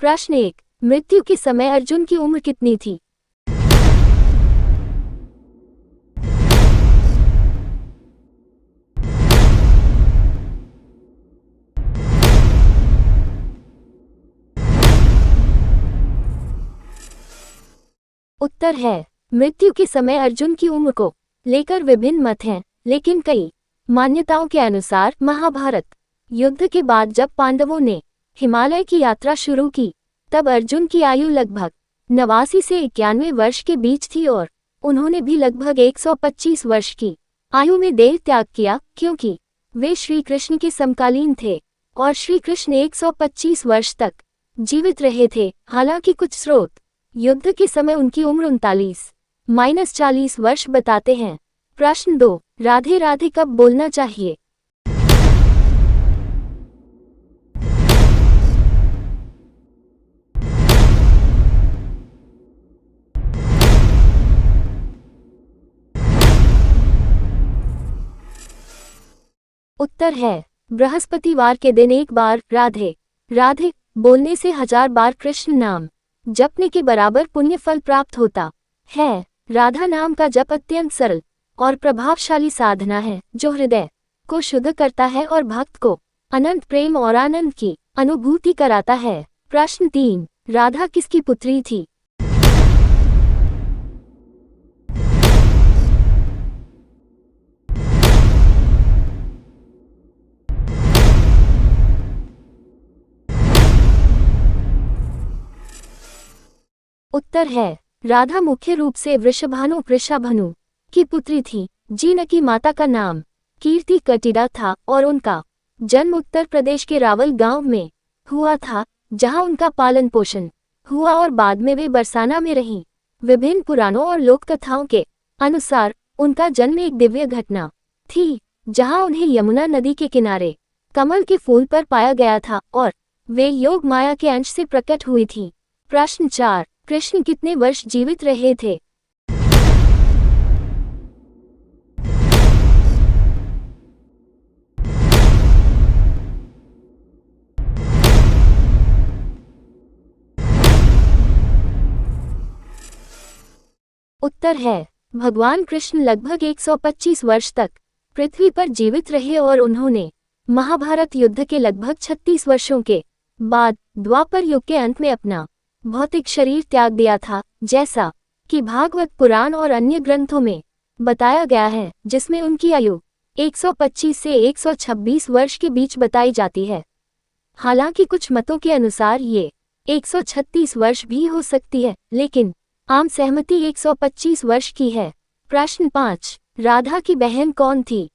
प्रश्न 1, मृत्यु के समय अर्जुन की उम्र कितनी थी? उत्तर है, मृत्यु के समय अर्जुन की उम्र को लेकर विभिन्न मत हैं, लेकिन कई मान्यताओं के अनुसार महाभारत युद्ध के बाद जब पांडवों ने हिमालय की यात्रा शुरू की, तब अर्जुन की आयु लगभग 89 से 91 वर्ष के बीच थी और उन्होंने भी लगभग 125 वर्ष की आयु में देह त्याग किया, क्योंकि वे श्री कृष्ण के समकालीन थे और श्री कृष्ण 125 वर्ष तक जीवित रहे थे। हालांकि कुछ स्रोत युद्ध के समय उनकी उम्र 39-40 वर्ष बताते हैं। प्रश्न 2, राधे राधे कब बोलना चाहिए? उत्तर है, बृहस्पतिवार के दिन एक बार राधे राधे बोलने से 1000 बार कृष्ण नाम जपने के बराबर पुण्य फल प्राप्त होता है। राधा नाम का जप अत्यंत सरल और प्रभावशाली साधना है, जो हृदय को शुद्ध करता है और भक्त को अनंत प्रेम और आनंद की अनुभूति कराता है। प्रश्न 3, राधा किसकी पुत्री थी? उत्तर है, राधा मुख्य रूप से वृषभानु की पुत्री थी, जिनकी माता का नाम कीर्ति कटिड़ा था और उनका जन्म उत्तर प्रदेश के रावल गांव में हुआ था, जहां उनका पालन पोषण हुआ और बाद में वे बरसाना में रहीं। विभिन्न पुराणों और लोक कथाओं के अनुसार उनका जन्म एक दिव्य घटना थी, जहां उन्हें यमुना नदी के किनारे कमल के फूल पर पाया गया था और वे योग माया के अंश से प्रकट हुई थी। प्रश्न 4, कृष्ण कितने वर्ष जीवित रहे थे? उत्तर है, भगवान कृष्ण लगभग 125 वर्ष तक पृथ्वी पर जीवित रहे और उन्होंने महाभारत युद्ध के लगभग 36 वर्षों के बाद द्वापर युग के अंत में अपना भौतिक शरीर त्याग दिया था, जैसा कि भागवत पुराण और अन्य ग्रंथों में बताया गया है, जिसमें उनकी आयु 125 से 126 वर्ष के बीच बताई जाती है। हालांकि कुछ मतों के अनुसार ये 136 वर्ष भी हो सकती है, लेकिन आम सहमति 125 वर्ष की है। प्रश्न 5, राधा की बहन कौन थी?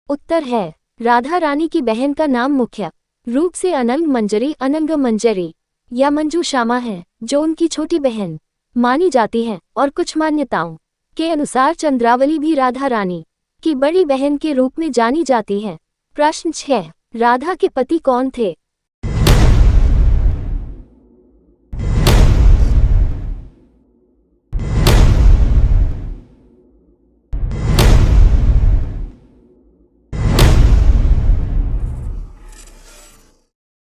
उत्तर है, राधा रानी की बहन का नाम मुख्य रूप से अनंग मंजरी या मंजू श्यामा है, जो उनकी छोटी बहन मानी जाती है और कुछ मान्यताओं के अनुसार चंद्रावली भी राधा रानी की बड़ी बहन के रूप में जानी जाती है। प्रश्न 6, राधा के पति कौन थे?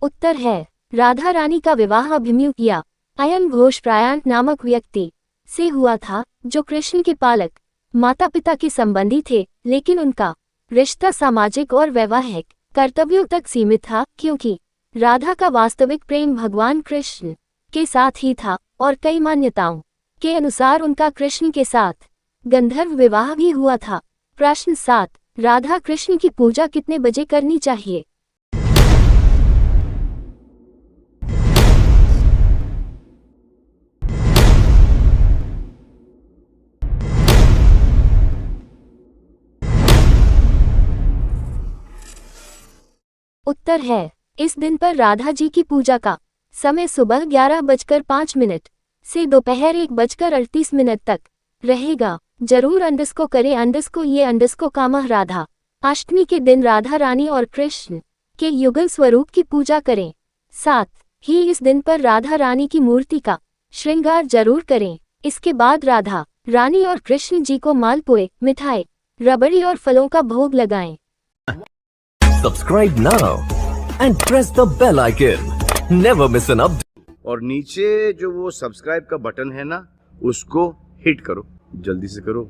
उत्तर है, राधा रानी का विवाह अभिमन्यु या अयन घोष प्रायण नामक व्यक्ति से हुआ था, जो कृष्ण के पालक माता पिता के संबंधी थे, लेकिन उनका रिश्ता सामाजिक और वैवाहिक कर्तव्यों तक सीमित था, क्योंकि राधा का वास्तविक प्रेम भगवान कृष्ण के साथ ही था और कई मान्यताओं के अनुसार उनका कृष्ण के साथ गंधर्व विवाह भी हुआ था। प्रश्न 7, राधा कृष्ण की पूजा कितने बजे करनी चाहिए? उत्तर है, इस दिन पर राधा जी की पूजा का समय सुबह 11:05 से दोपहर 1:38 तक रहेगा। जरूर अंडस्को करें अंडस्को कामह राधा। अष्टमी के दिन राधा रानी और कृष्ण के युगल स्वरूप की पूजा करें। 7, ही इस दिन पर राधा रानी की मूर्ति का श्रृंगार जरूर करें। इसके बाद राधा रानी और कृष्ण जी को मालपुए, मिठाई, रबड़ी और फलों का भोग लगाएं। Subscribe now and press the bell icon. Never miss an update. और नीचे जो वो सब्सक्राइब का बटन है ना, उसको हिट करो, जल्दी से करो।